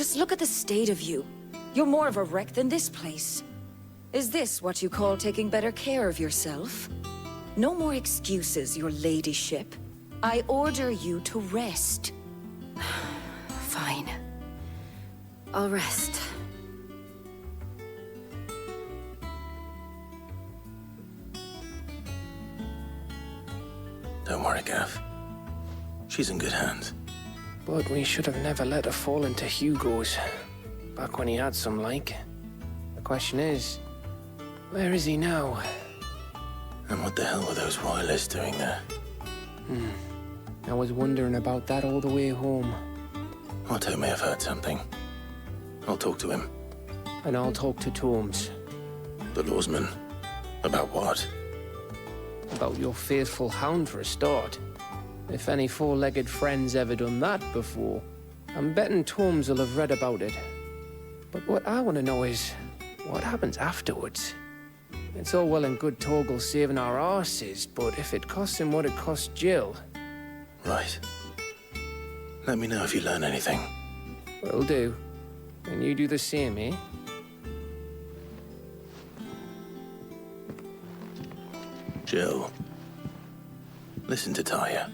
Just look at the state of you. You're more of a wreck than this place. Is this what you call taking better care of yourself? No more excuses, your ladyship. I order you to rest. Fine. I'll rest. Don't worry, Gav. She's in good hands. But we should have never let her fall into Hugo's. Back when he had some like. The question is, where is he now? And what the hell were those royalists doing there? I was wondering about that all the way home. Otto may have heard something. I'll talk to him. And I'll talk to Tomes. The lawsman. About what? About your faithful hound for a start. If any four-legged friend's ever done that before, I'm betting Tomes will have read about it. But what I want to know is, what happens afterwards? It's all well and good Torgal saving our arses, but if it costs him what it cost Jill... Right. Let me know if you learn anything. Will do. And you do the same, eh? Jill. Listen to Taya.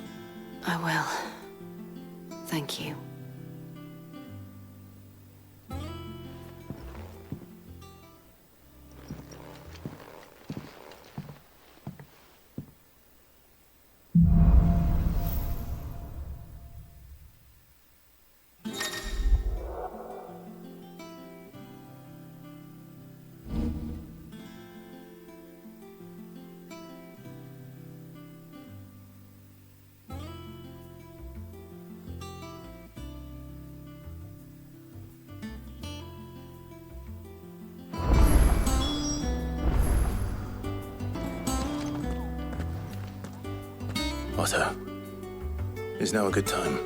I will. Thank you. Otto. Is now a good time?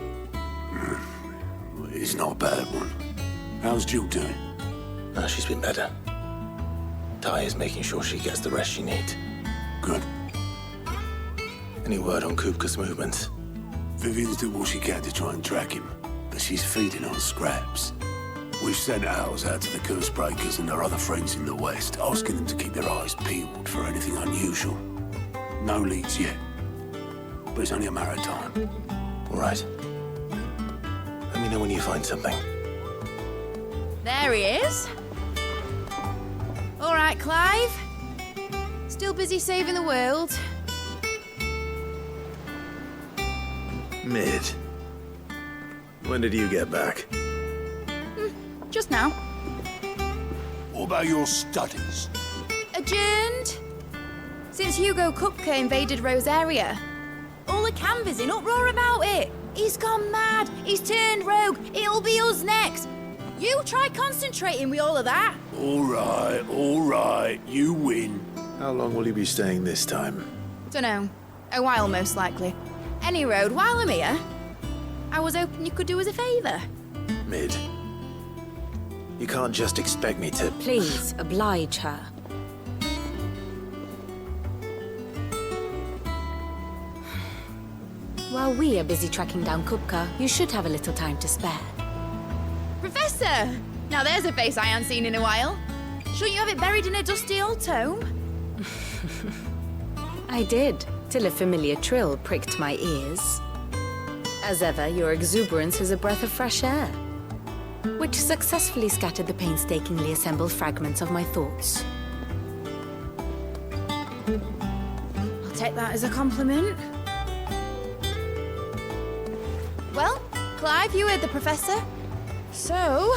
It's not a bad one. How's Jill doing? No, she's been better. Taya's making sure she gets the rest she needs. Good. Any word on Kupka's movements? Vivian's doing what she can to try and track him, but she's feeding on scraps. We've sent ours out to the curse breakers and our other friends in the west, asking them to keep their eyes peeled for anything unusual. No leads yet, but it's only a matter of time. All right. Let me know when you find something. There he is. All right, Clive. Still busy saving the world. Mid. When did you get back? Just now. What about your studies? Adjourned. Since Hugo Kupka invaded Rosaria. All the canvas in uproar about it. He's gone mad. He's turned rogue. It'll be us next. You try concentrating with all of that. All right. You win. How long will you be staying this time? Dunno. A while, most likely. Any road, while I'm here, I was hoping you could do us a favour. Mid. You can't just expect me to... Please, oblige her. While we are busy tracking down Kupka, you should have a little time to spare. Professor! Now there's a face I haven't seen in a while. Shouldn't you have it buried in a dusty old tome? I did, till a familiar trill pricked my ears. As ever, your exuberance is a breath of fresh air, which successfully scattered the painstakingly assembled fragments of my thoughts. I'll take that as a compliment. Well, Clive, you heard the professor. So,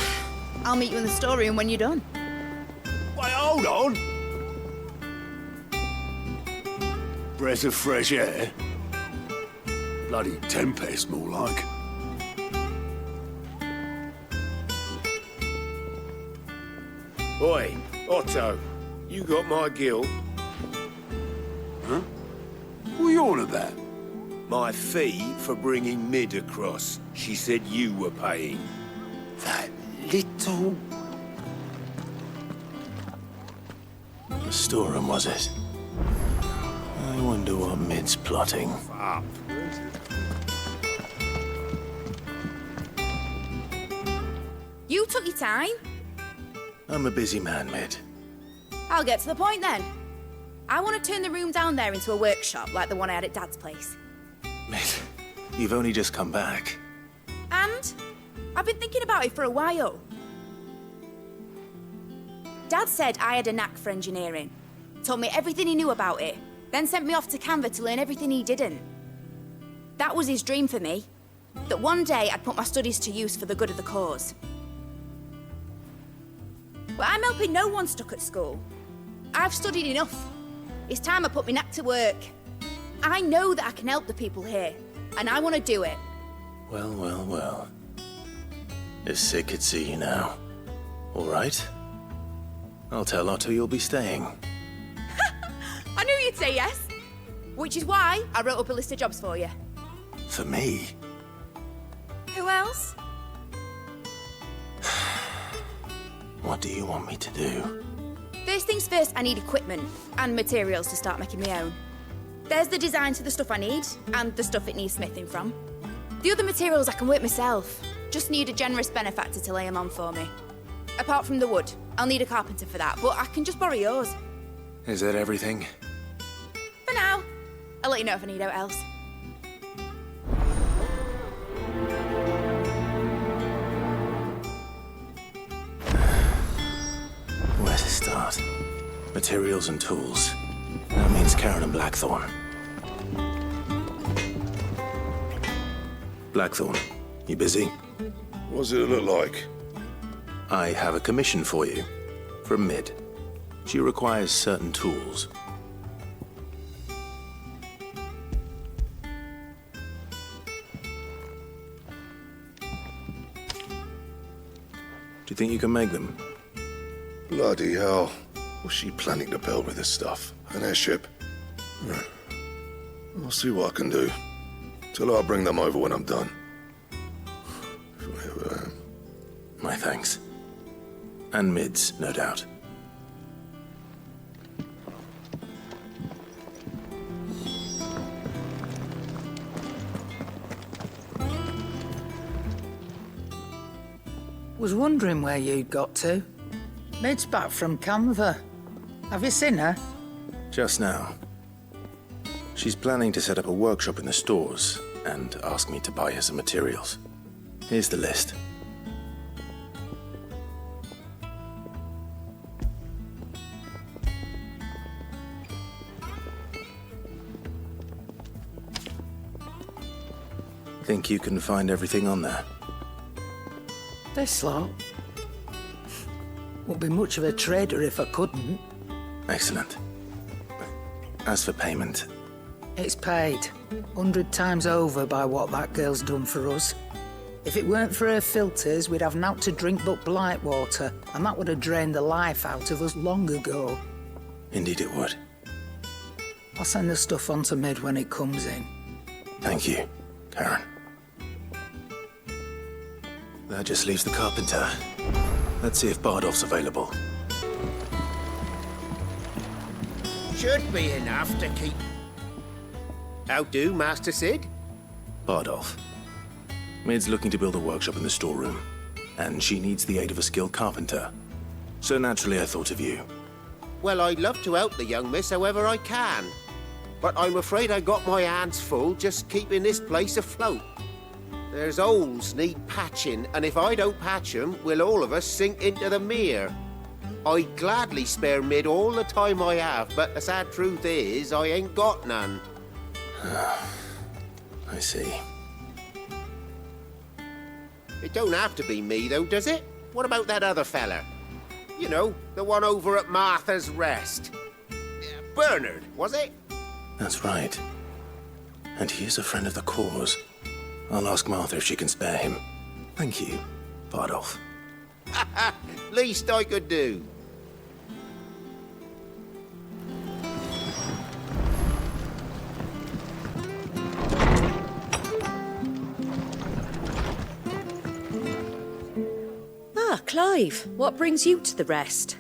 I'll meet you in the storeroom when you're done. Wait, hold on. Breath of fresh air. Bloody tempest, more like. Oi, Otto, you got my guilt. Huh? What are you on about? My fee for bringing Mid across. She said you were paying. That little... The storeroom, was it? I wonder what Mid's plotting. Up. You took your time. I'm a busy man, Mid. I'll get to the point then. I want to turn the room down there into a workshop like the one I had at Dad's place. Mid, you've only just come back. And I've been thinking about it for a while. Dad said I had a knack for engineering. Told me everything he knew about it. Then sent me off to Canva to learn everything he didn't. That was his dream for me. That one day I'd put my studies to use for the good of the cause. But I'm helping no one stuck at school. I've studied enough. It's time I put my knack to work. I know that I can help the people here, and I want to do it. Well, well, well. If Sid could see you now. All right. I'll tell Otto you'll be staying. I knew you'd say yes. Which is why I wrote up a list of jobs for you. For me? Who else? What do you want me to do? First things first, I need equipment and materials to start making my own. There's the designs for the stuff I need and the stuff it needs smithing from. The other materials I can work myself. Just need a generous benefactor to lay them on for me. Apart from the wood, I'll need a carpenter for that, but I can just borrow yours. Is that everything? For now. I'll let you know if I need out else. Where to start? Materials and tools. That means Karen and Blackthorn. Blackthorn, you busy? What does it look like? I have a commission for you. From Mid. She requires certain tools. Do you think you can make them? Bloody hell. What's she planning to build with this stuff? An airship? I'll see what I can do. Tell her I'll bring them over when I'm done. My thanks. And Mid's, no doubt. Was wondering where you'd got to. Mid's back from Canva. Have you seen her? Just now. She's planning to set up a workshop in the stores and ask me to buy her some materials. Here's the list. Think you can find everything on there? This lot. Wouldn't be much of a trader if I couldn't. Excellent. As for payment, It's paid 100 times over by what that girl's done for us. If it weren't for her filters, we'd have naught to drink but blight water, and that would have drained the life out of us long ago. indeed it would. I'll send the stuff on to Mid when it comes in. Thank you, Karen. That just leaves the carpenter. Let's see if Bardolph's available. Should be enough to keep... How do, Master Sid? Bardolph. Mid's looking to build a workshop in the storeroom, and she needs the aid of a skilled carpenter. So naturally I thought of you. Well, I'd love to help the young miss however I can. But I'm afraid I got my hands full just keeping this place afloat. There's holes need patching, and if I don't patch them, we'll all of us sink into the mere. I'd gladly spare Mid all the time I have, but the sad truth is, I ain't got none. I see. It don't have to be me, though, does it? What about that other fella? You know, the one over at Martha's Rest. Bernard, was it? That's right. And he is a friend of the cause. I'll ask Martha if she can spare him. Thank you, Bardolph. Least I could do. Ah, Clive, what brings you to the Rest?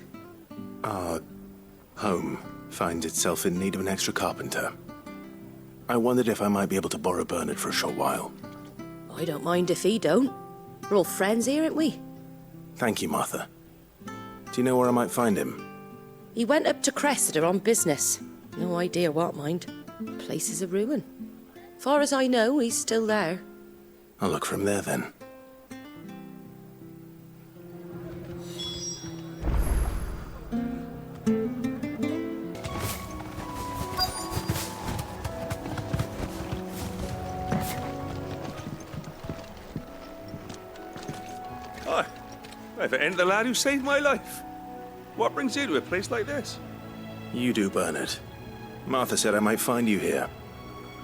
Our home finds itself in need of an extra carpenter. I wondered if I might be able to borrow Bernard for a short while. I don't mind if he don't. We're all friends here, aren't we? Thank you, Martha. Do you know where I might find him? He went up to Cressida on business. No idea what, mind. Place is a ruin. Far as I know, he's still there. I'll look for him there, then. Hi. If it ain't the lad who saved my life. What brings you to a place like this? You do, Bernard. Martha said I might find you here.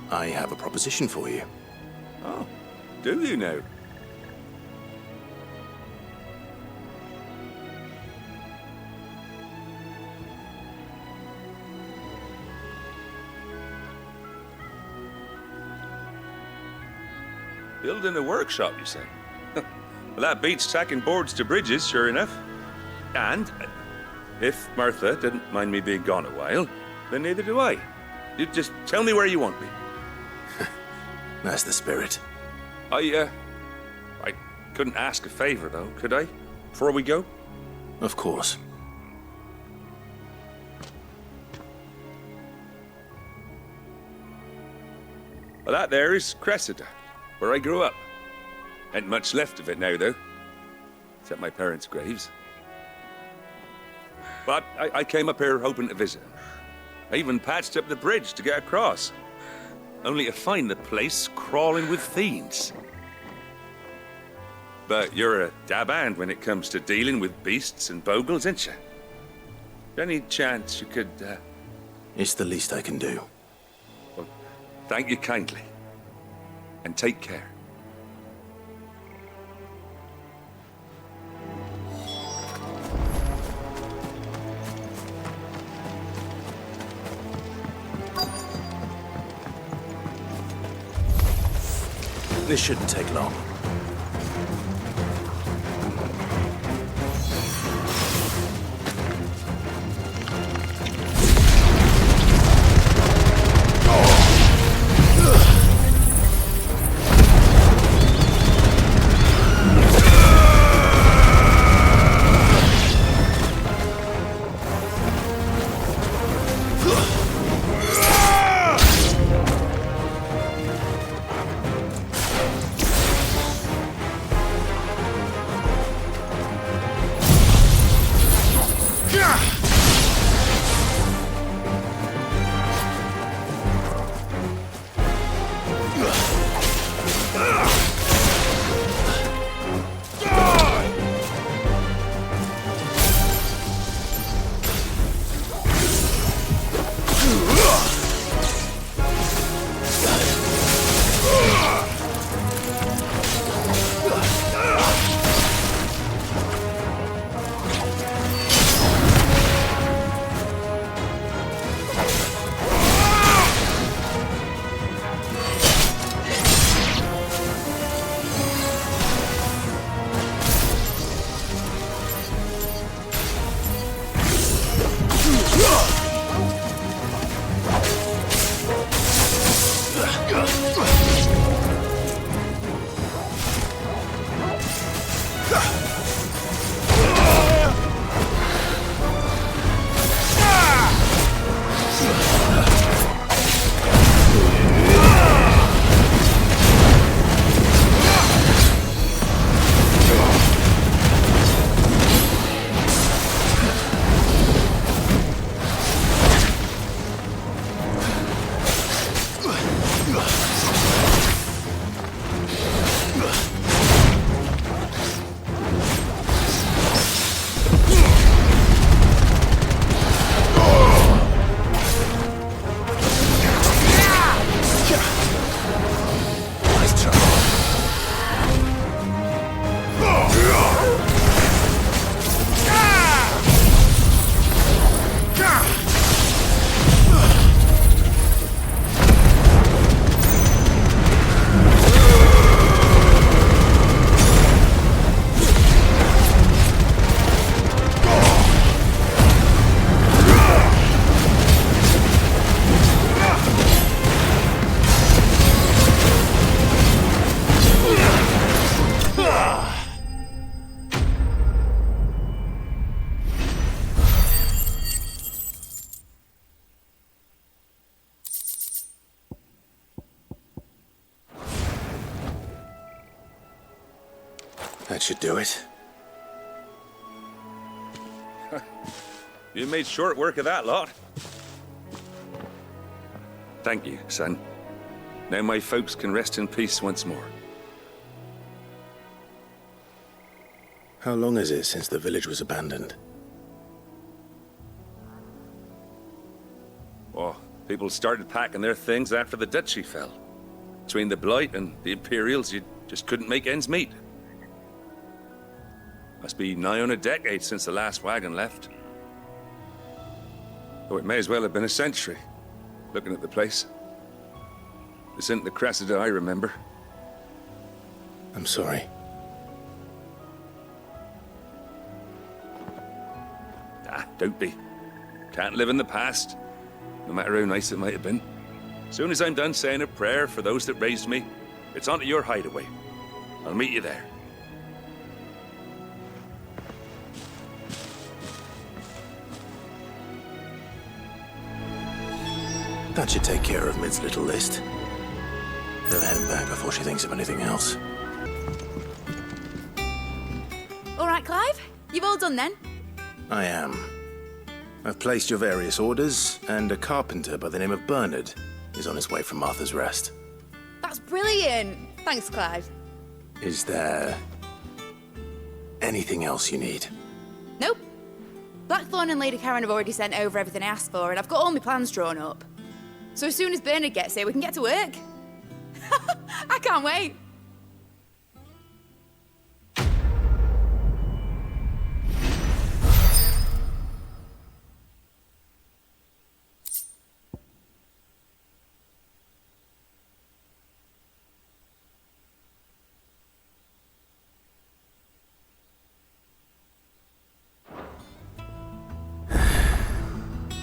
I have a proposition for you. Oh, do you now? Building a workshop, you say? Well, that beats tacking boards to bridges, sure enough. And if Martha didn't mind me being gone a while, then neither do I. You just tell me where you want me. That's the spirit. I couldn't ask a favor, though, could I? Before we go? Of course. Well, that there is Cressida, where I grew up. Ain't much left of it now, though. Except my parents' graves. But I came up here hoping to visit. I even patched up the bridge to get across. Only to find the place crawling with fiends. But you're a dab hand when it comes to dealing with beasts and bogles, ain't you? Any chance you could, It's the least I can do. Well, thank you kindly. And take care. This shouldn't take long. That should do it. You made short work of that lot. Thank you, son. Now my folks can rest in peace once more. How long is it since the village was abandoned? Oh, people started packing their things after the duchy fell. Between the Blight and the Imperials, you just couldn't make ends meet. Must be nigh on a decade since the last wagon left. Though it may as well have been a century, looking at the place. This isn't the Cressida I remember. I'm sorry. Ah, don't be. Can't live in the past, no matter how nice it might have been. Soon as I'm done saying a prayer for those that raised me, it's on to your hideaway. I'll meet you there. That should take care of Mid's little list. Better head back before she thinks of anything else. All right, Clive. You've all done then? I am. I've placed your various orders, and a carpenter by the name of Bernard is on his way from Martha's Rest. That's brilliant. Thanks, Clive. Is there anything else you need? Nope. Blackthorn and Lady Karen have already sent over everything I asked for, and I've got all my plans drawn up. So as soon as Bernard gets here, we can get to work. I can't wait.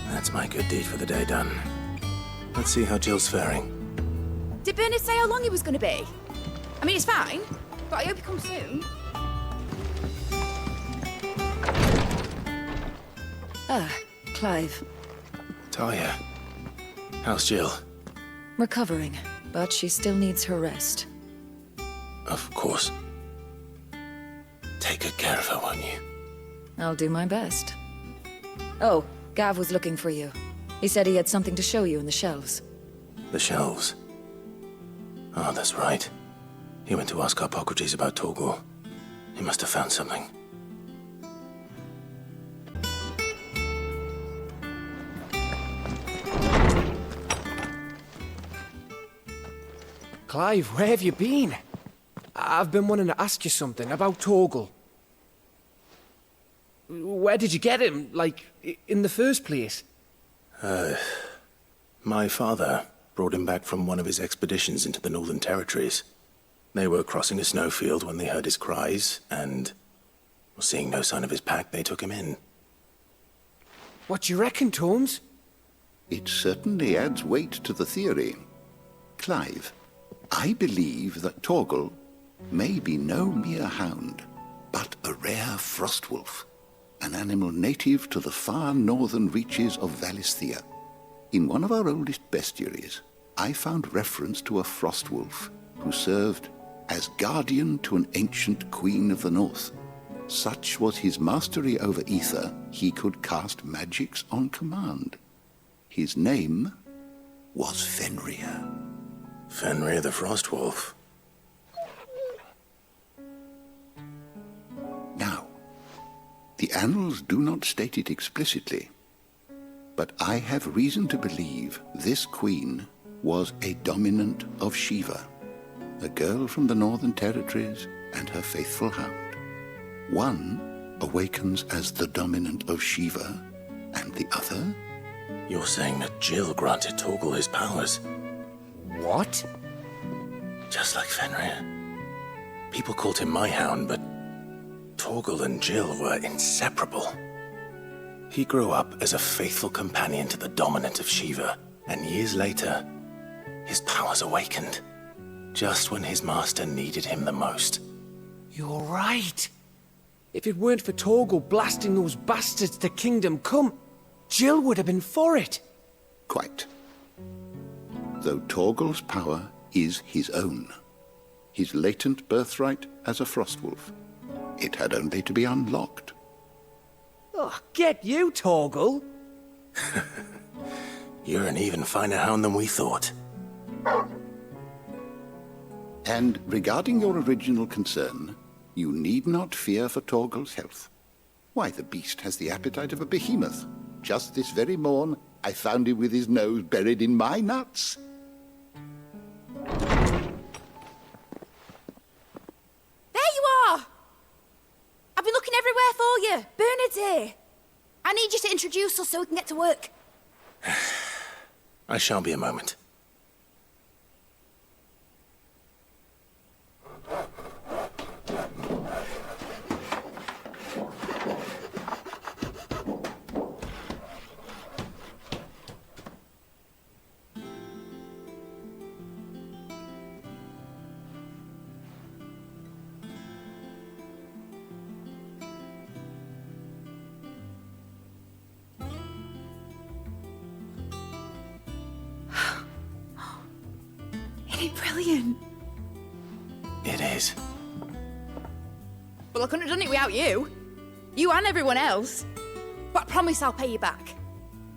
That's my good deed for the day done. Let's see how Jill's faring. Did Bernard say how long he was going to be? I mean, it's fine, but I hope he comes soon. Ah, Clive. Talia, how's Jill? Recovering, but she still needs her rest. Of course. Take good care of her, won't you? I'll do my best. Oh, Gav was looking for you. He said he had something to show you in the shelves. The shelves? Oh, that's right. He went to ask Harpocrates about Torgal. He must have found something. Clive, where have you been? I've been wanting to ask you something about Torgal. Where did you get him, like, in the first place? My father brought him back from one of his expeditions into the Northern Territories. They were crossing a snowfield when they heard his cries, and seeing no sign of his pack, they took him in. What do you reckon, Torms? It certainly adds weight to the theory. Clive, I believe that Torgal may be no mere hound, but a rare frostwolf, an animal native to the far northern reaches of Valisthea. In one of our oldest bestiaries, I found reference to a frostwolf who served as guardian to an ancient queen of the north. Such was his mastery over ether, he could cast magics on command. His name was Fenrir. Fenrir the Frostwolf. Now, the annals do not state it explicitly, but I have reason to believe this queen was a dominant of Shiva, a girl from the Northern Territories and her faithful hound. One awakens as the dominant of Shiva, and the other? You're saying that Jill granted Torgal his powers? What? Just like Fenrir. People called him my hound, but Torgal and Jill were inseparable. He grew up as a faithful companion to the dominant of Shiva, and years later, his powers awakened, just when his master needed him the most. You're right. If it weren't for Torgal blasting those bastards to Kingdom Come, Jill would have been for it. Quite. Though Torgal's power is his own, his latent birthright as a frostwolf, It had only to be unlocked. Oh, get you, Torgal. You're an even finer hound than we thought. And regarding your original concern, you need not fear for Torgal's health. Why, the beast has the appetite of a behemoth. Just this very morn, I found him with his nose buried in my nuts. There you are! I've been looking everywhere for you. Bernard's here. I need you to introduce us so we can get to work. I shall be a moment. Isn't it brilliant? It is. Well, I couldn't have done it without you. You and everyone else. But I promise I'll pay you back.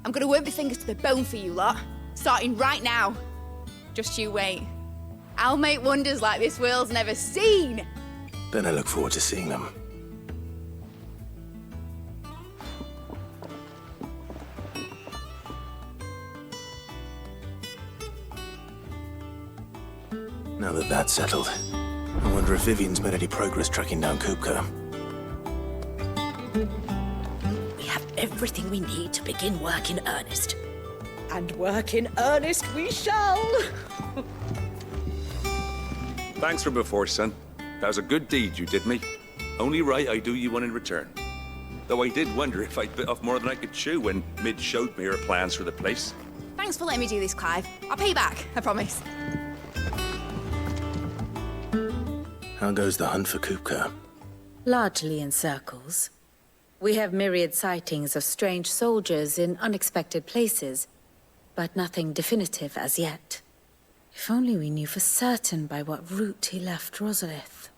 I'm gonna work my fingers to the bone for you lot, starting right now. Just you wait. I'll make wonders like this world's never seen. Then I look forward to seeing them. Now that that's settled, I wonder if Vivian's made any progress tracking down Kupka. We have everything we need to begin work in earnest. And work in earnest we shall! Thanks for before, son. That was a good deed you did me. Only right I do you one in return. Though I did wonder if I'd bit off more than I could chew when Mid showed me her plans for the place. Thanks for letting me do this, Clive. I'll pay you back, I promise. How goes the hunt for Kupka? Largely in circles. We have myriad sightings of strange soldiers in unexpected places, but nothing definitive as yet. If only we knew for certain by what route he left Rosalith.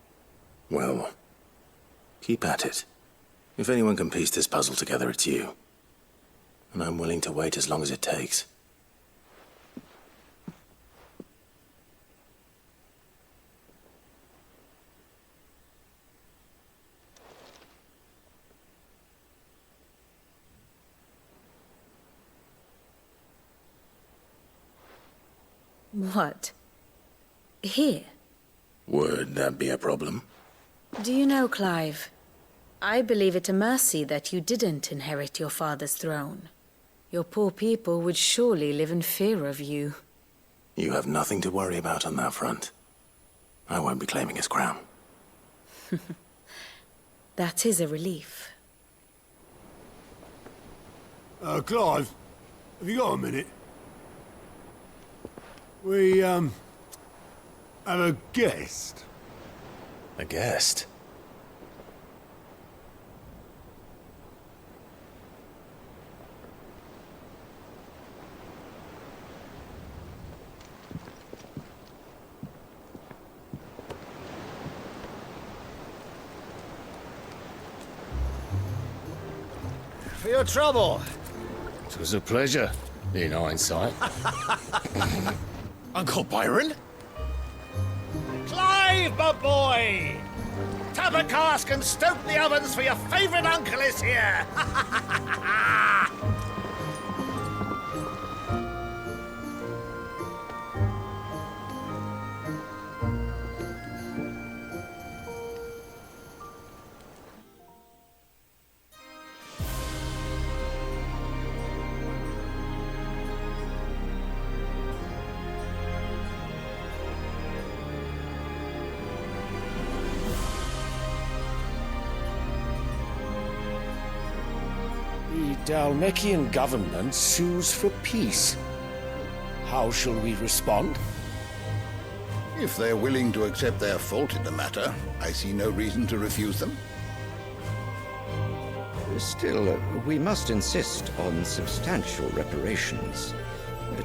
Well, keep at it. If anyone can piece this puzzle together, it's you. And I'm willing to wait as long as it takes. What? Here? Would that be a problem? Do you know, Clive? I believe it a mercy that you didn't inherit your father's throne. Your poor people would surely live in fear of you. You have nothing to worry about on that front. I won't be claiming his crown. That is a relief. Clive, have you got a minute? We, have a guest. A guest? For your trouble. It was a pleasure, in hindsight. Uncle Byron? Clive, my boy! Tap a cask and stoke the ovens for your favourite uncle is here! The Dalmekian government sues for peace. How shall we respond? If they're willing to accept their fault in the matter, I see no reason to refuse them. Still, we must insist on substantial reparations.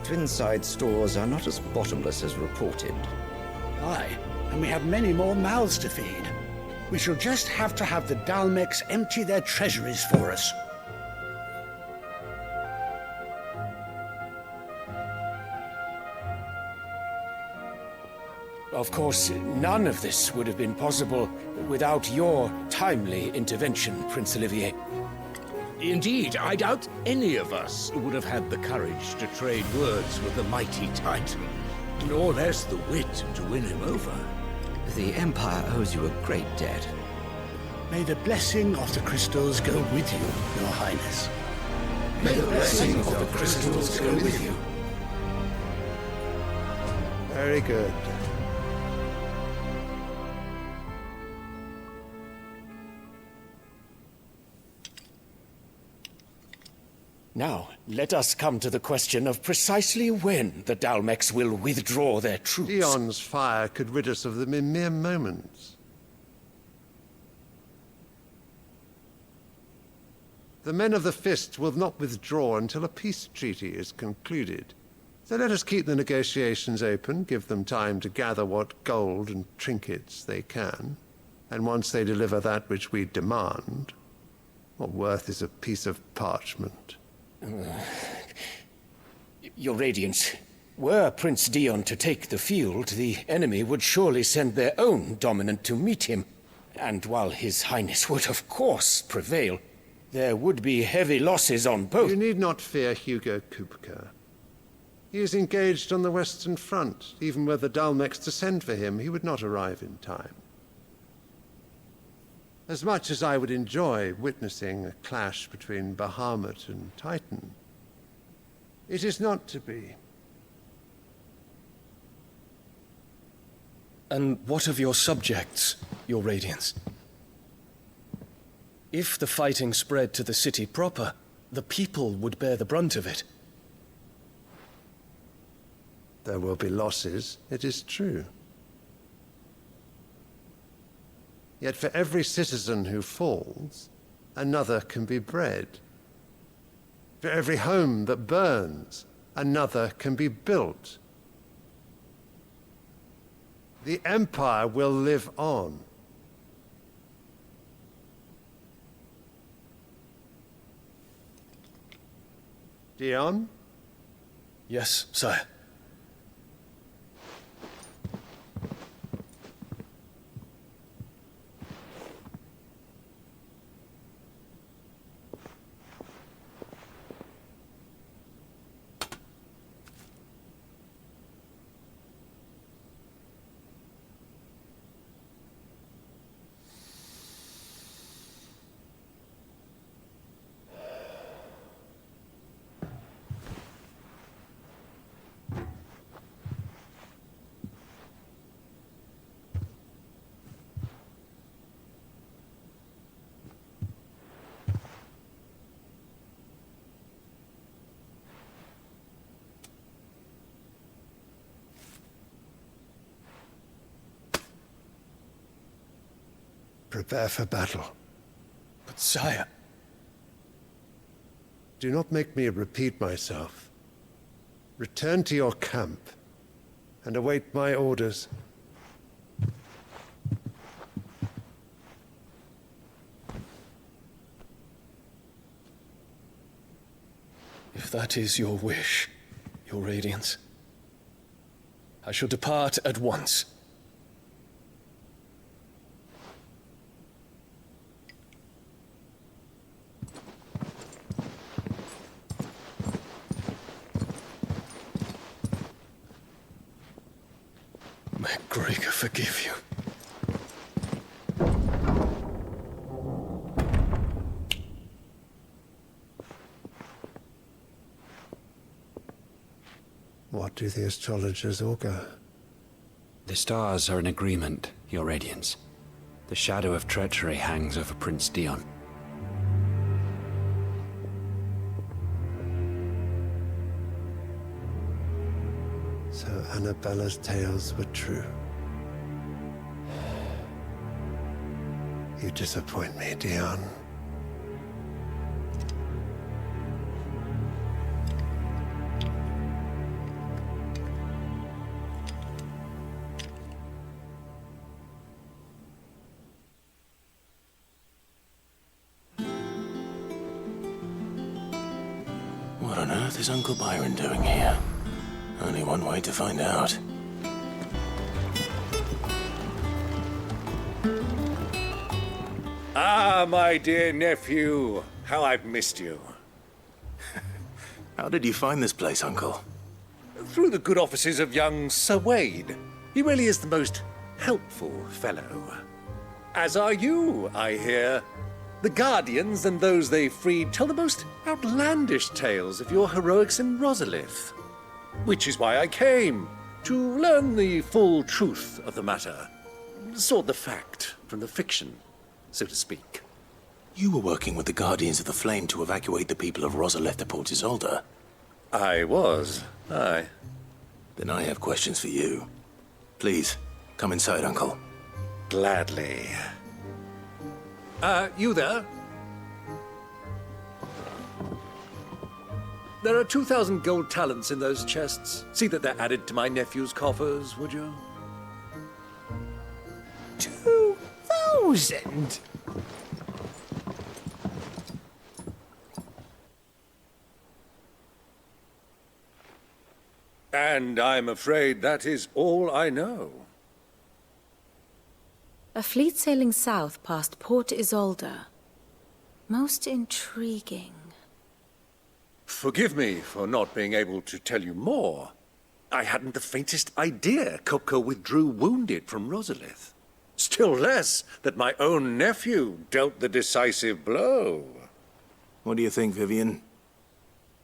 Twinside stores are not as bottomless as reported. Aye, and we have many more mouths to feed. We shall just have to have the Dalmecs empty their treasuries for us. Of course, none of this would have been possible without your timely intervention, Prince Olivier. Indeed, I doubt any of us would have had the courage to trade words with the mighty Titan, nor less the wit to win him over. The Empire owes you a great debt. May the blessing of the crystals go with you, Your Highness. May the blessing of the crystals go with you. Very good. Now, let us come to the question of precisely when the Dalmecs will withdraw their troops. Dion's fire could rid us of them in mere moments. The men of the Fist will not withdraw until a peace treaty is concluded. So let us keep the negotiations open, give them time to gather what gold and trinkets they can, and once they deliver that which we demand, what worth is a piece of parchment? Your Radiance, were Prince Dion to take the field, the enemy would surely send their own dominant to meet him. And while His Highness would of course prevail, there would be heavy losses on both. You need not fear Hugo Kupka. He is engaged on the Western Front. Even were the Dalmecs to send for him, he would not arrive in time. As much as I would enjoy witnessing a clash between Bahamut and Titan, it is not to be. And what of your subjects, Your Radiance? If the fighting spread to the city proper, the people would bear the brunt of it. There will be losses, it is true. Yet for every citizen who falls, another can be bred. For every home that burns, another can be built. The Empire will live on. Dion? Yes, sire. Prepare for battle. But sire... Do not make me repeat myself. Return to your camp and await my orders. If that is your wish, Your Radiance, I shall depart at once. May Gregor forgive you. What do the astrologers augur? The stars are in agreement, Your Radiance. The shadow of treachery hangs over Prince Dion. So Annabella's tales were true. You disappoint me, Dion. earth is Uncle Byron doing here? Only one way to find out. Ah, my dear nephew. How I've missed you. How did you find this place, Uncle? Through the good offices of young Sir Wade. He really is the most helpful fellow. As are you, I hear. The Guardians and those they freed tell the most outlandish tales of your heroics in Rosalith. Which is why I came, to learn the full truth of the matter. Sort the fact from the fiction, so to speak. You were working with the Guardians of the Flame to evacuate the people of Rosalith to Port Isolde. I was, aye. Then I have questions for you. Please, come inside, Uncle. Gladly. You there? There are 2,000 gold talents in those chests. See that they're added to my nephew's coffers, would you? 2,000? And I'm afraid that is all I know. A fleet sailing south past Port Isolde. Most intriguing. Forgive me for not being able to tell you more. I hadn't the faintest idea Kupka withdrew wounded from Rosalith. Still less that my own nephew dealt the decisive blow. What do you think, Vivian?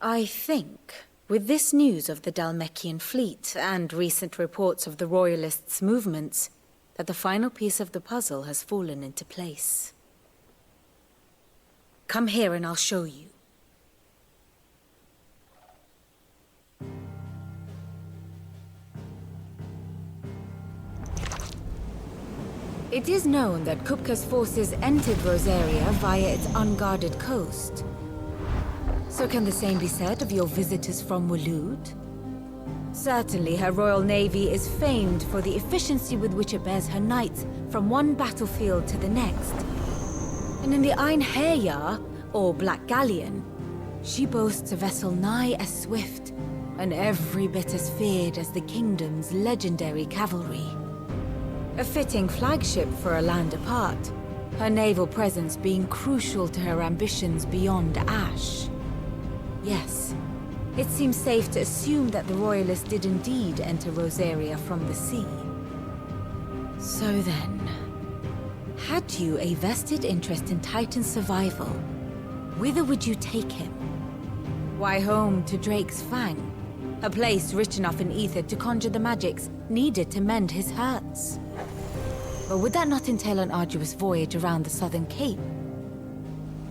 I think, with this news of the Dalmekian fleet and recent reports of the Royalists' movements, that the final piece of the puzzle has fallen into place. Come here and I'll show you. It is known that Kupka's forces entered Rosaria via its unguarded coast. So can the same be said of your visitors from Waloed? Certainly her Royal Navy is famed for the efficiency with which it bears her knights from one battlefield to the next. And in the Einherjar, or Black Galleon, she boasts a vessel nigh as swift and every bit as feared as the kingdom's legendary cavalry. A fitting flagship for a land apart, her naval presence being crucial to her ambitions beyond Ash. Yes, it seems safe to assume that the Royalists did indeed enter Rosaria from the sea. So then, had you a vested interest in Titan's survival, whither would you take him? Why, home to Drake's Fang, a place rich enough in ether to conjure the magics needed to mend his hurts. But would that not entail an arduous voyage around the southern cape?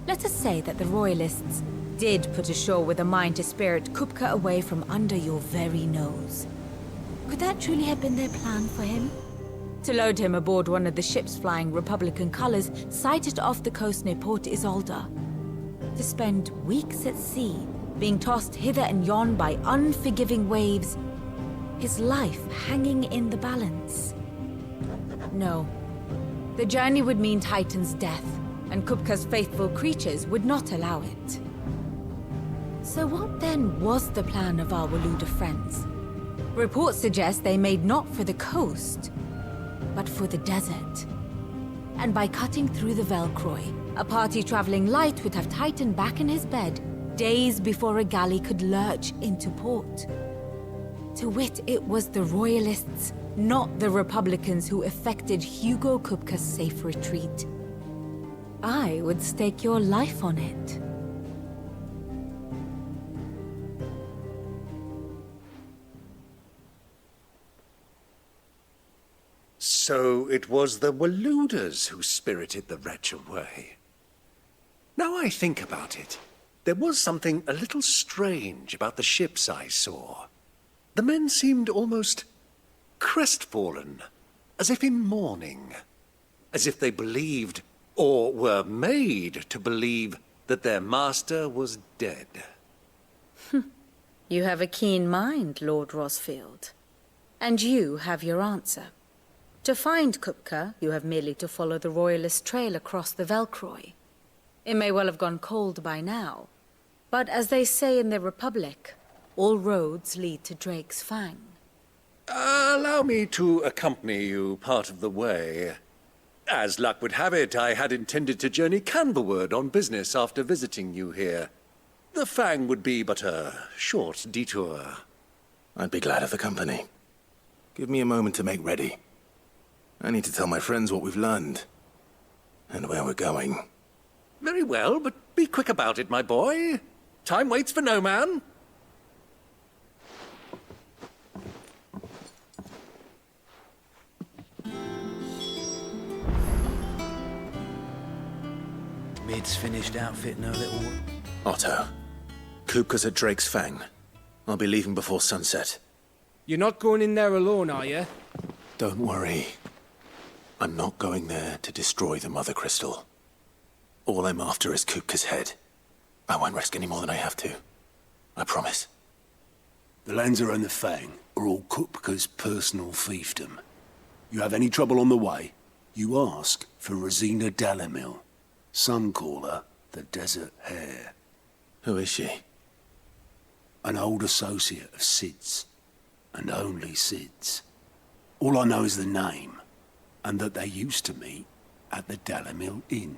Let us say that the Royalists did put ashore with a mind to spirit Kupka away from under your very nose. Could that truly have been their plan for him? To load him aboard one of the ships flying Republican colors sighted off the coast near Port Isolde. To spend weeks at sea, being tossed hither and yon by unforgiving waves, his life hanging in the balance. No. The journey would mean Titan's death, and Kupka's faithful creatures would not allow it. So what then was the plan of our Waluda friends? Reports suggest they made not for the coast, but for the desert. And by cutting through the Velcroy, a party traveling light would have Titan back in his bed days before a galley could lurch into port. To wit, it was the Royalists, not the Republicans, who effected Hugo Kupka's safe retreat. I would stake your life on it. So it was the Waludas who spirited the wretch away. Now I think about it, there was something a little strange about the ships I saw. The men seemed almost crestfallen, as if in mourning, as if they believed, or were made to believe, that their master was dead. You have a keen mind, Lord Rosfield. And you have your answer. To find Kupka, you have merely to follow the Royalist trail across the Velcroy. It may well have gone cold by now, But as they say in the Republic, all roads lead to Drake's Fang. Allow me to accompany you part of the way. As luck would have it, I had intended to journey Canberward on business after visiting you here. The Fang would be but a short detour. I'd be glad of the company. Give me a moment to make ready. I need to tell my friends what we've learned. And where we're going. Very well, but be quick about it, my boy. Time waits for no man. Mid's finished outfitting her little one. Otto, Kupka's at Drake's Fang. I'll be leaving before sunset. You're not going in there alone, are you? Don't worry. I'm not going there to destroy the Mother Crystal. All I'm after is Kupka's head. I won't risk any more than I have to. I promise. The Lanza and the Fang are all Kupka's personal fiefdom. You have any trouble on the way, you ask for Rosina Dalamil. Some call her the Desert Hare. Who is she? An old associate of Sid's, and only Sid's. All I know is the name, and that they used to meet at the Dalamil Inn.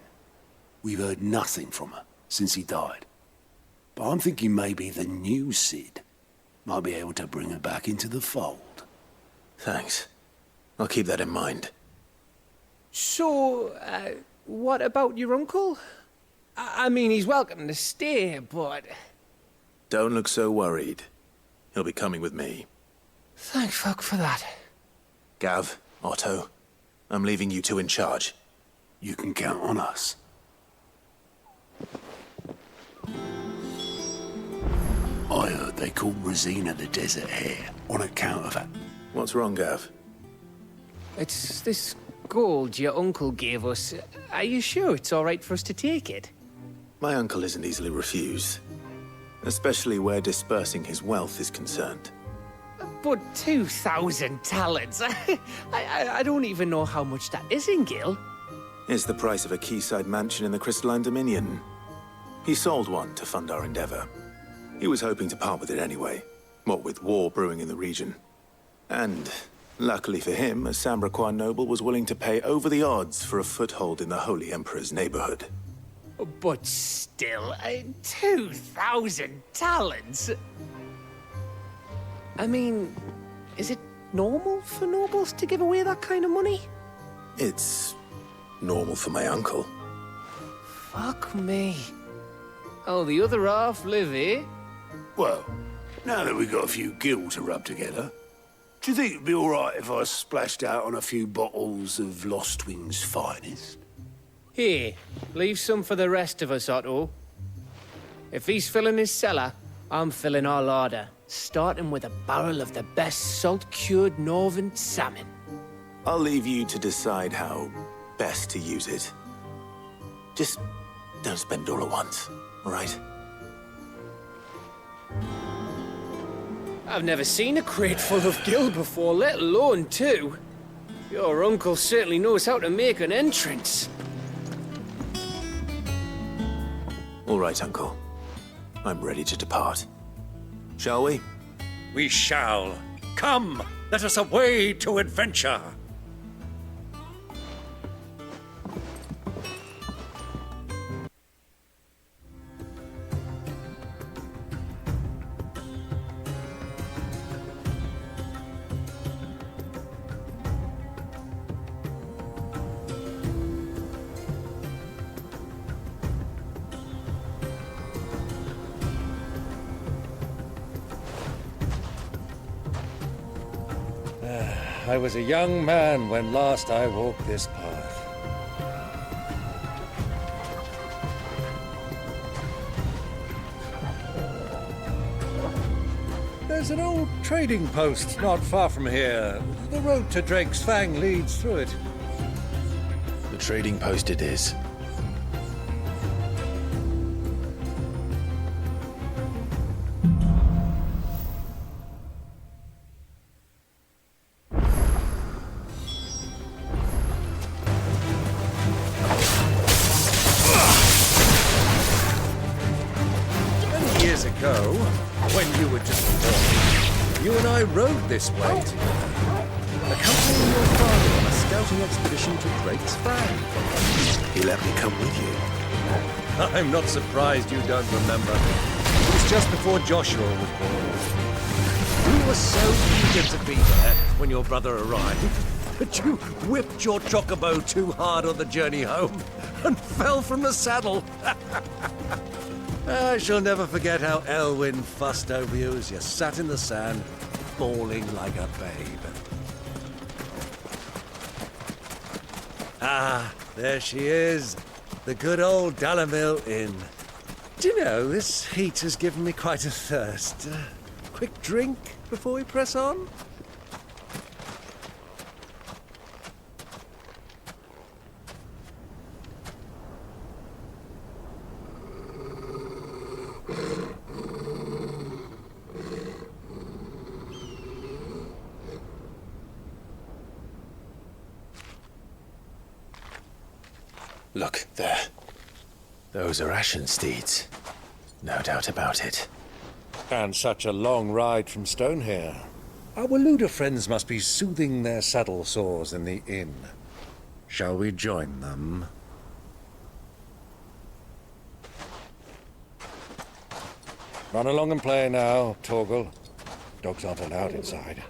We've heard nothing from her since he died. But I'm thinking maybe the new Sid might be able to bring her back into the fold. Thanks. I'll keep that in mind. So, what about your uncle? I mean, he's welcome to stay, but... Don't look so worried. He'll be coming with me. Thank fuck for that. Gav, Otto, I'm leaving you two in charge. You can count on us. I heard they called Rosina the Desert Hare on account of her. What's wrong, Gav? It's this gold your uncle gave us. Are you sure it's all right for us to take it? My uncle isn't easily refused. Especially where dispersing his wealth is concerned. But 2,000 talents? I don't even know how much that is in Gil. It's the price of a quayside mansion in the Crystalline Dominion. He sold one to fund our endeavor. He was hoping to part with it anyway, what with war brewing in the region. And, luckily for him, a Sambraquan noble was willing to pay over the odds for a foothold in the Holy Emperor's neighborhood. But still, 2,000 talents? I mean, is it normal for nobles to give away that kind of money? It's normal for my uncle. Fuck me. Oh, the other half live, eh? Well, now that we've got a few gills to rub together, do you think it'd be all right if I splashed out on a few bottles of Lost Wing's finest? Here, leave some for the rest of us, Otto. If he's filling his cellar, I'm filling our larder, starting with a barrel of the best salt-cured northern salmon. I'll leave you to decide how best to use it. Just don't spend it all at once, all right? I've never seen a crate full of gil before, let alone two. Your uncle certainly knows how to make an entrance. All right, Uncle. I'm ready to depart. Shall we? We shall. Come, let us away to adventure. I was a young man when last I walked this path. There's an old trading post not far from here. The road to Drake's Fang leads through it. The trading post it is. you and I rode this way together, accompanying your father on a scouting expedition to Drake's Fang. He let me come with you. I'm not surprised you don't remember. It was just before Joshua was born. We were so eager to be there when your brother arrived that you whipped your chocobo too hard on the journey home and fell from the saddle. I shall never forget how Elwyn fussed over you as you sat in the sand, bawling like a babe. Ah, there she is. The good old Dalamil Inn. Do you know, this heat has given me quite a thirst. Quick drink before we press on? Look, there. Those are ashen steeds. No doubt about it. And such a long ride from Stonehair. Our Waluda friends must be soothing their saddle sores in the inn. Shall we join them? Run along and play now, Torgal. Dogs aren't allowed inside.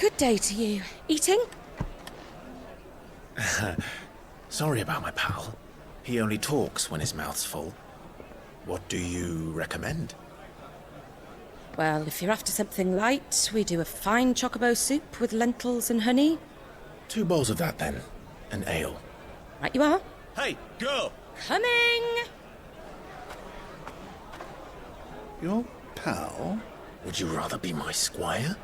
Good day to you. Eating? Sorry about my pal. He only talks when his mouth's full. What do you recommend? Well, if you're after something light, we do a fine chocobo soup with lentils and honey. 2 bowls of that, then. An ale. Right you are. Hey, go! Coming! Your pal? Would you rather be my squire?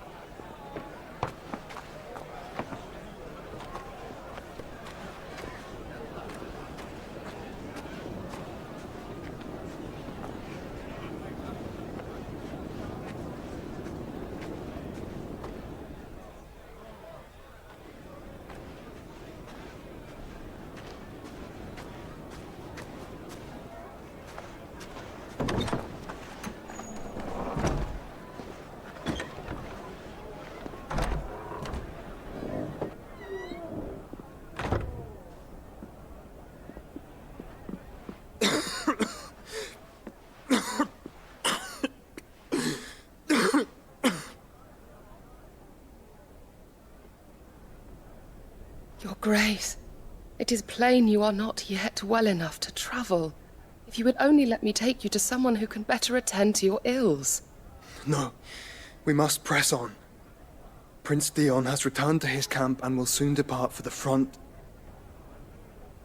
Your Grace, it is plain you are not yet well enough to travel. If you would only let me take you to someone who can better attend to your ills. No, we must press on. Prince Dion has returned to his camp and will soon depart for the front.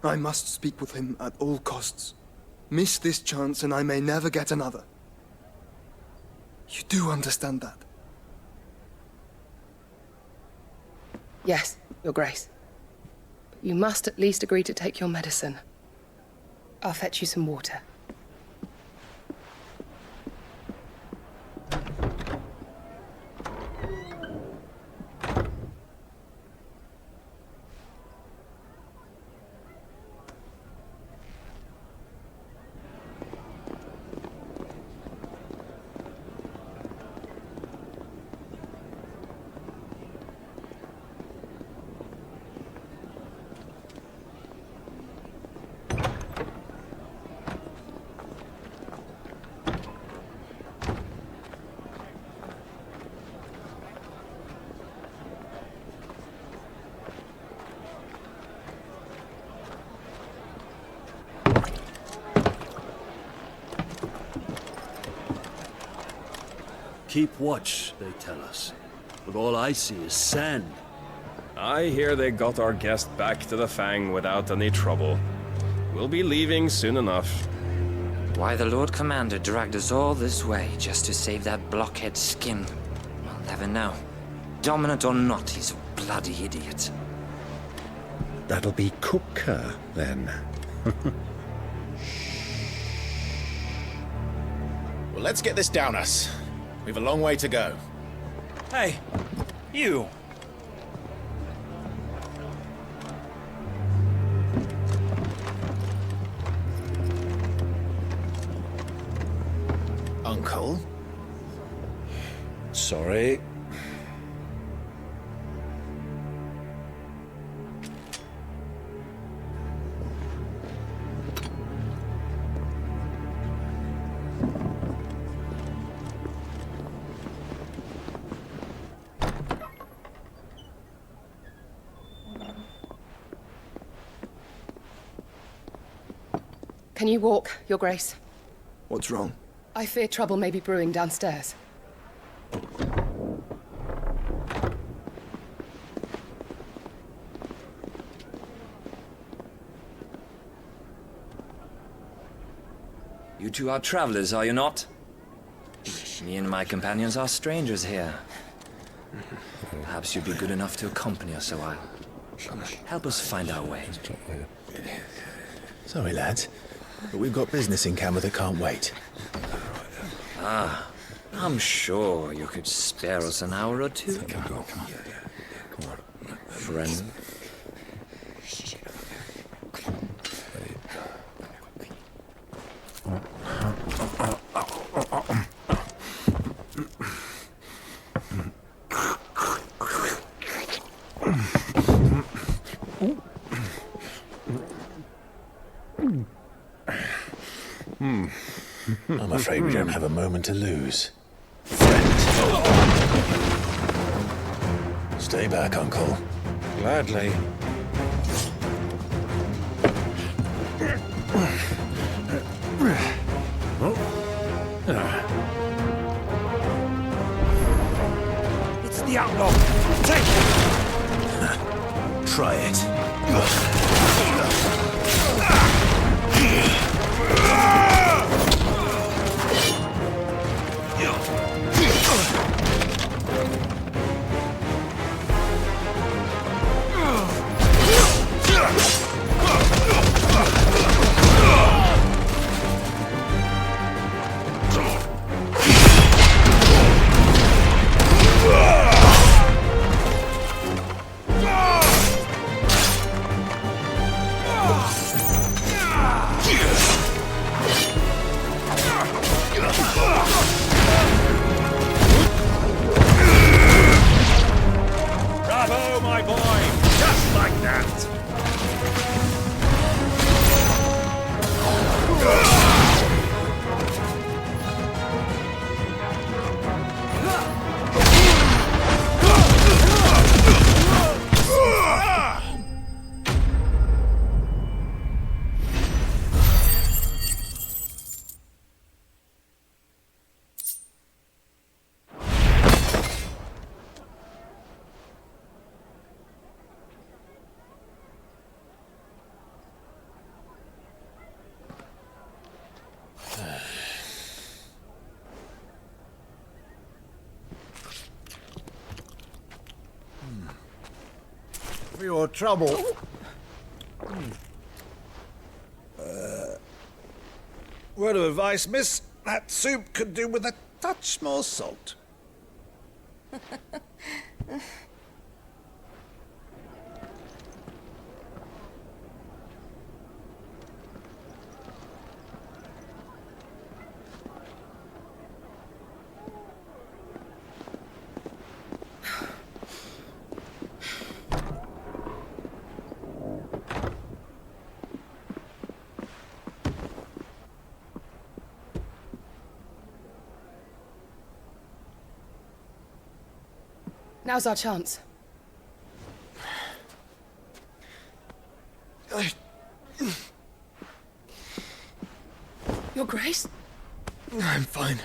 I must speak with him at all costs. Miss this chance and I may never get another. You do understand that? Yes, Your Grace. But you must at least agree to take your medicine. I'll fetch you some water. Keep watch, they tell us. But all I see is sand. I hear they got our guest back to the Fang without any trouble. We'll be leaving soon enough. Why the Lord Commander dragged us all this way just to save that blockhead skin, I'll never know. Dominant or not, he's a bloody idiot. That'll be Kupka, then. Well, let's get this down us. We've a long way to go. Hey, you! Uncle? Sorry. Can you walk, Your Grace? What's wrong? I fear trouble may be brewing downstairs. You two are travelers, are you not? Me and my companions are strangers here. Perhaps you'd be good enough to accompany us a while. Help us find our way. Sorry, lads, but we've got business in camera that can't wait. Ah, I'm sure you could spare us an hour or two. Come on. Friend. I'm afraid we don't have a moment to lose. Stay back, Uncle. Gladly. It's the outlaw! Take it! Try it. Bravo, my boy! Just like that! For your trouble. Word of advice, miss. That soup could do with a touch more salt. Now's our chance. Your Grace? I'm fine.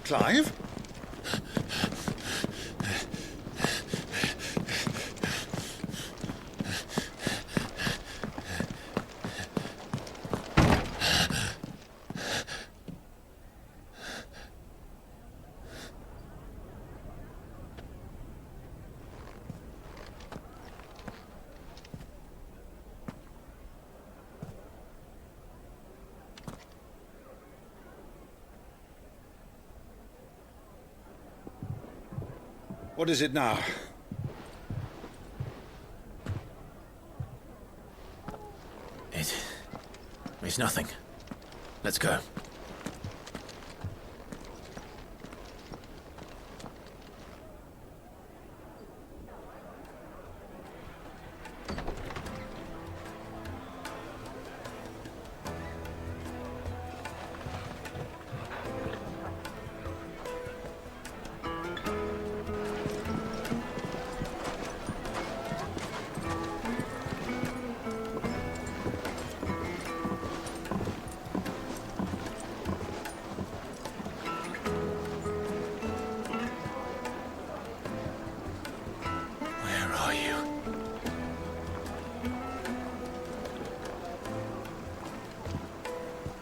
Clive? What is it now? It's nothing. Let's go.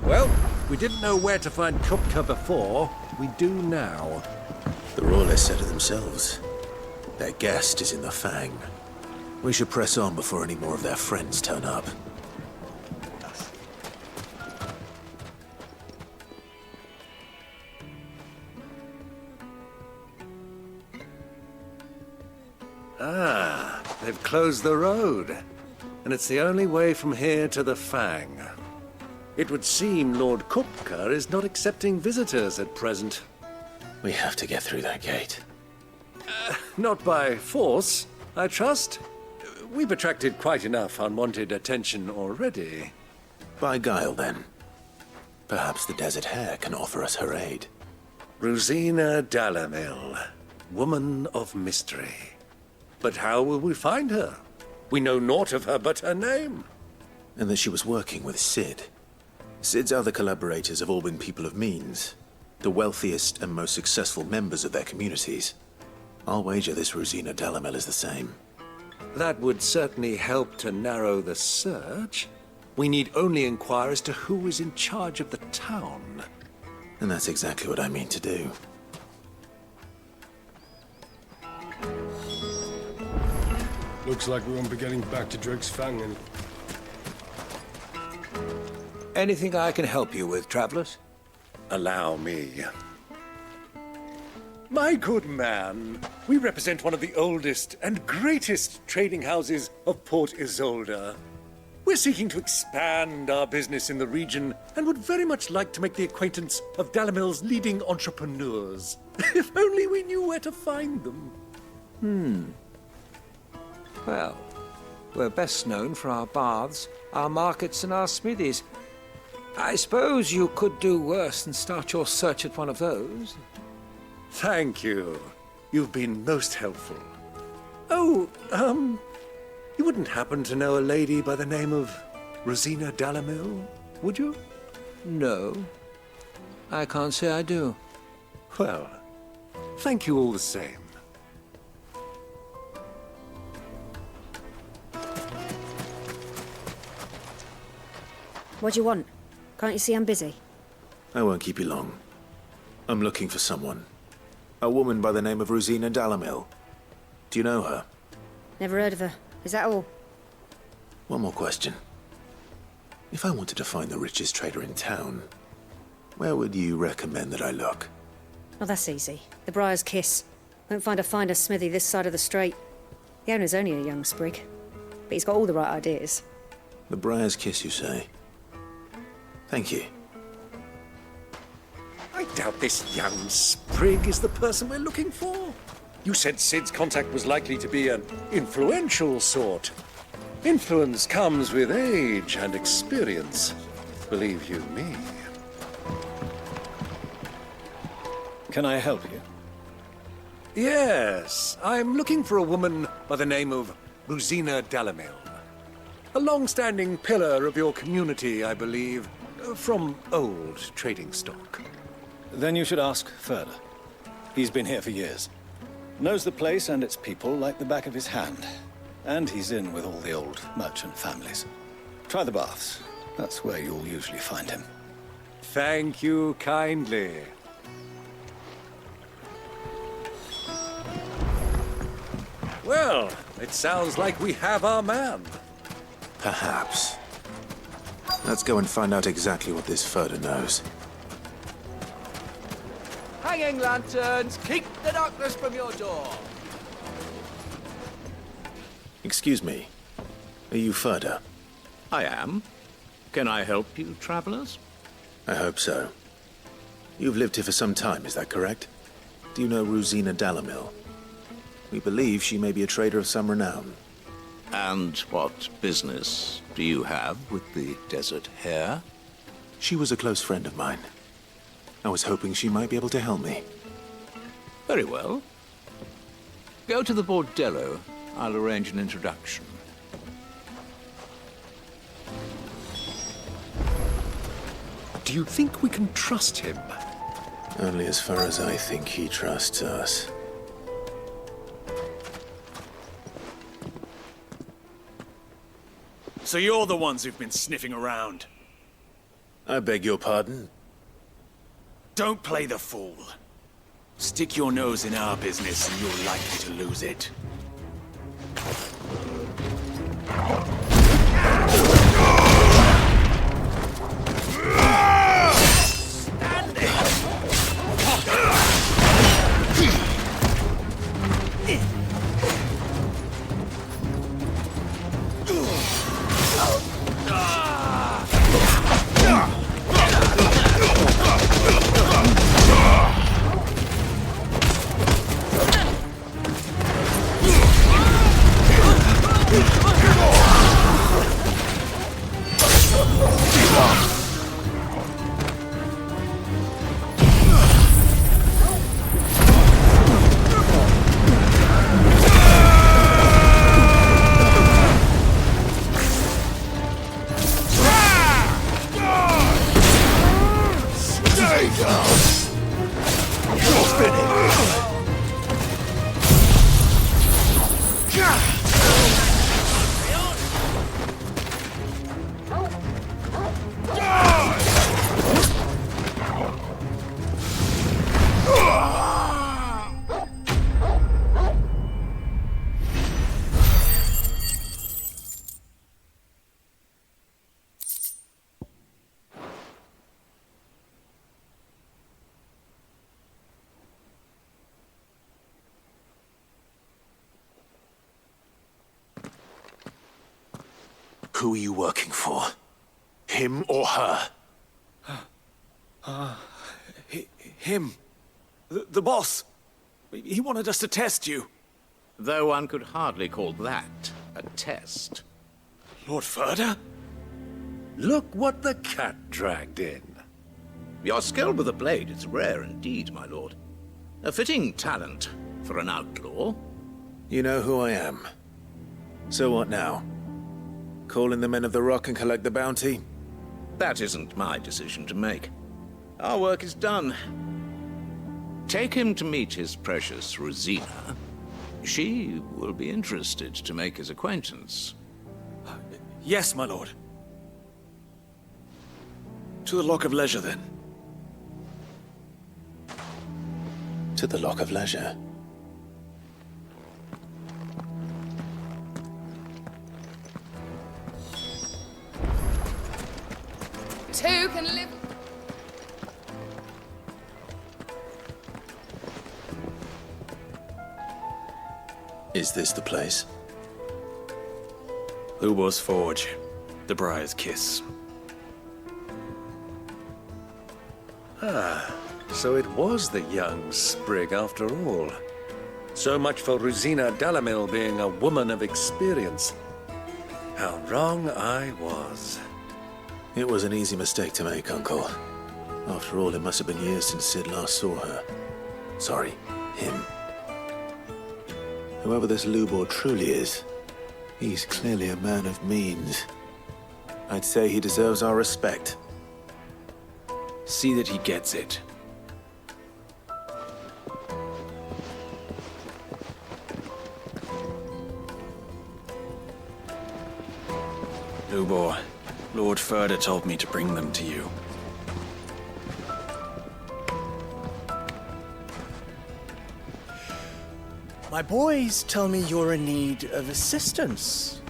Well, we didn't know where to find Kupka before. We do now. The Royalists said it themselves. Their guest is in the Fang. We should press on before any more of their friends turn up. Ah, they've closed the road. And it's the only way from here to the Fang. It would seem Lord Kupka is not accepting visitors at present. We have to get through that gate. Not by force, I trust. We've attracted quite enough unwanted attention already. By guile, then. Perhaps the Desert Hare can offer us her aid. Rosina Dalamil, woman of mystery. But how will we find her? We know naught of her but her name. And that she was working with Sid. Sid's other collaborators have all been people of means, the wealthiest and most successful members of their communities. I'll wager this Rosina Dalamel is the same. That would certainly help to narrow the search. We need only inquire as to who is in charge of the town. And that's exactly what I mean to do. Looks like we won't be getting back to Drake's Fang and... Anything I can help you with, travelers? Allow me. My good man, we represent one of the oldest and greatest trading houses of Port Isolde. We're seeking to expand our business in the region and would very much like to make the acquaintance of Dalamil's leading entrepreneurs. If only we knew where to find them. Well, we're best known for our baths, our markets, and our smithies. I suppose you could do worse than start your search at one of those. Thank you. You've been most helpful. Oh, you wouldn't happen to know a lady by the name of Rosina Dalamil, would you? No. I can't say I do. Well, thank you all the same. What do you want? Can't you see I'm busy? I won't keep you long. I'm looking for someone. A woman by the name of Rosina Dalamil. Do you know her? Never heard of her. Is that all? One more question. If I wanted to find the richest trader in town, where would you recommend that I look? Oh, that's easy. The Briar's Kiss. Won't find a finer smithy this side of the strait. The owner's only a young sprig, but he's got all the right ideas. The Briar's Kiss, you say? Thank you. I doubt this young sprig is the person we're looking for. You said Sid's contact was likely to be an influential sort. Influence comes with age and experience. Believe you me. Can I help you? Yes, I'm looking for a woman by the name of Rosina Dalamil. A long-standing pillar of your community, I believe, from old trading stock. Then you should ask further. He's been here for years. Knows the place and its people like the back of his hand. And he's in with all the old merchant families. Try the baths. That's where you'll usually find him. Thank you kindly. Well, it sounds like we have our man. Perhaps. Let's go and find out exactly what this Furder knows. Hanging lanterns, keep the darkness from your door. Excuse me. Are you Furder? I am. Can I help you, travelers? I hope so. You've lived here for some time, is that correct? Do you know Rosina Dalamil? We believe she may be a trader of some renown. And what business do you have with the desert hare? She was a close friend of mine. I was hoping she might be able to help me. Very well. Go to the bordello. I'll arrange an introduction. Do you think we can trust him? Only as far as I think he trusts us. So you're the ones who've been sniffing around? I beg your pardon? Don't play the fool. Stick your nose in our business and you're likely to lose it. Who are you working for? Him or her? Him. The boss. He wanted us to test you. Though one could hardly call that a test. Lord Furder? Look what the cat dragged in. Your skill with a blade is rare indeed, my lord. A fitting talent for an outlaw. You know who I am. So what now? Call in the Men of the Rock and collect the bounty? That isn't my decision to make. Our work is done. Take him to meet his precious Rosina. She will be interested to make his acquaintance. Yes, my lord. To the Lock of Leisure, then. To the Lock of Leisure. Two can live. Is this the place? Lubor's Forge. The Briar's Kiss. Ah, so it was the young sprig after all. So much for Rosina Dalamil being a woman of experience. How wrong I was. It was an easy mistake to make, Uncle. After all, it must have been years since Sid last saw her. Sorry, him. Whoever this Lubor truly is, he's clearly a man of means. I'd say he deserves our respect. See that he gets it. Tubor, Lord Furder told me to bring them to you. My boys tell me you're in need of assistance.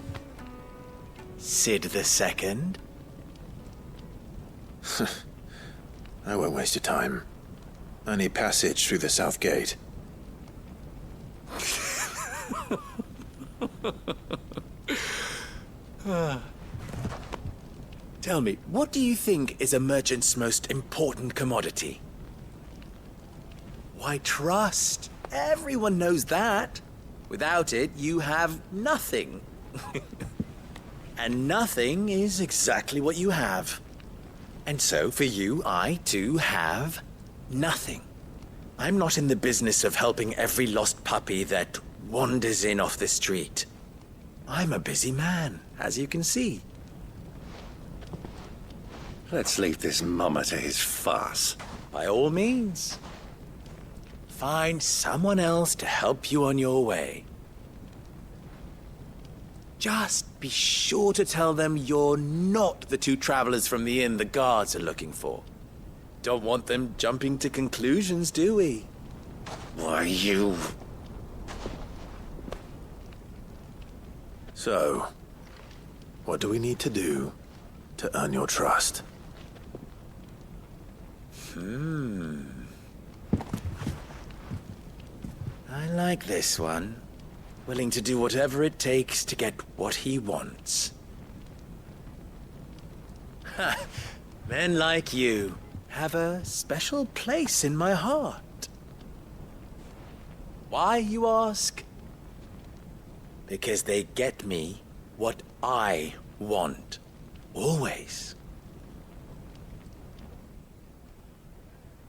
Sid the Second? I won't waste your time. I need passage through the south gate. Tell me, what do you think is a merchant's most important commodity? Why, trust. Everyone knows that. Without it, you have nothing. And nothing is exactly what you have. And so, for you, I, too, have nothing. I'm not in the business of helping every lost puppy that wanders in off the street. I'm a busy man, as you can see. Let's leave this mummer to his farce. By all means. Find someone else to help you on your way. Just be sure to tell them you're not the two travelers from the inn the guards are looking for. Don't want them jumping to conclusions, do we? Why, you... So, what do we need to do to earn your trust? I like this one. Willing to do whatever it takes to get what he wants. Ha! Men like you have a special place in my heart. Why, you ask? Because they get me what I want. Always.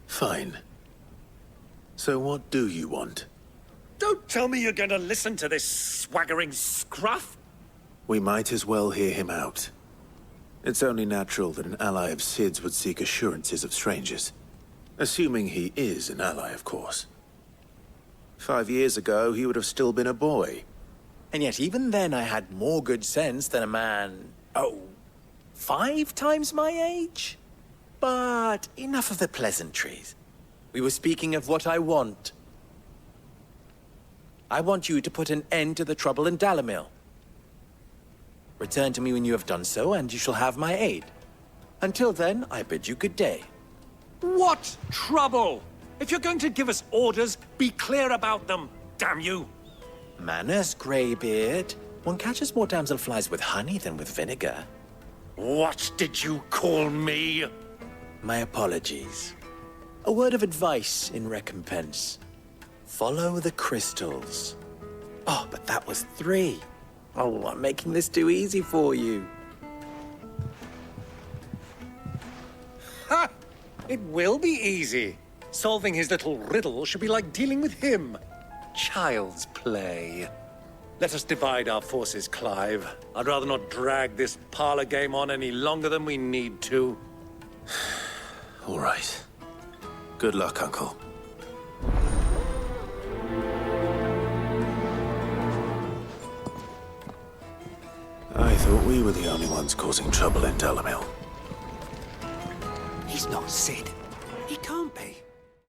Fine. So what do you want? Don't tell me you're going to listen to this swaggering scruff! We might as well hear him out. It's only natural that an ally of Sid's would seek assurances of strangers. Assuming he is an ally, of course. 5 years ago, he would have still been a boy. And yet even then I had more good sense than a man, 5 times my age? But enough of the pleasantries. We were speaking of what I want. I want you to put an end to the trouble in Dalamil. Return to me when you have done so, and you shall have my aid. Until then, I bid you good day. What trouble? If you're going to give us orders, be clear about them, damn you! Manners, Greybeard. One catches more damselflies with honey than with vinegar. What did you call me? My apologies. A word of advice in recompense. Follow the crystals. Oh, but that was 3. Oh, I'm making this too easy for you. Ha! It will be easy. Solving his little riddle should be like dealing with him. Child's play. Let us divide our forces, Clive. I'd rather not drag this parlor game on any longer than we need to. All right. Good luck, Uncle. I thought we were the only ones causing trouble in Dalamil. He's not Sid. He can't be.